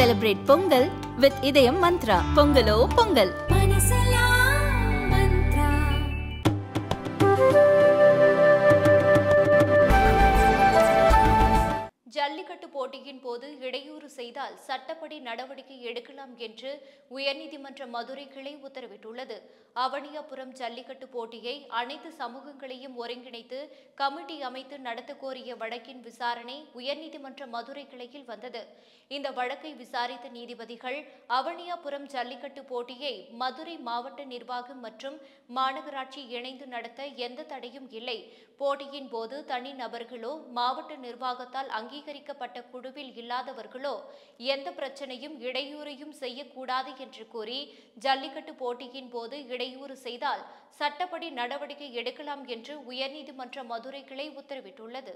Celebrate Pongal with Idayam Mantra. Pongalo Pongal. Jallikattu போட்டியின் போது இடையூறு செய்தால் சட்டப்படி நடவடிக்கை எடுக்கலாம் என்று உயர்நீதிமன்ற மதுரை கிளை உத்தரவிட்டுள்ளது. அவனியாபுரம் ஜல்லிக்கட்டு போட்டியை அனைத்து சமூகங்களையும் ஒருங்கிணைத்து கமிட்டி அமைத்து நடத்த கோரிய வழக்கின் விசாரணை உயர்நீதிமன்ற மதுரை கிளையில் வந்தது. இந்த வழக்கை விசாரித்த நீதிபதிகள் அவனியாபுரம் ஜல்லிக்கட்டு போட்டியை மதுரை மாவட்ட நிர்வாகம் மற்றும் மாநகராட்சி இணைந்து நடத்த எந்த தடையும் இல்லை. போட்டியின் போது தனி நபர்களோ மாவட்ட நிர்வாகத்தால் அங்கீகரிக்கப்பட்ட குழுவில் இல்லாதவர்களோ எந்த பிரச்சனையும் இடையூறையும் செய்யக்கூடாது என்று கூறி ஜல்லிக்கட்டு போட்டியின் போது இடையூறு செய்தால் சட்டப்படி நடவடிக்கை எடுக்கலாம் என்று உயர்நீதிமன்ற மதுரை கிளை உத்தரவிட்டுள்ளது.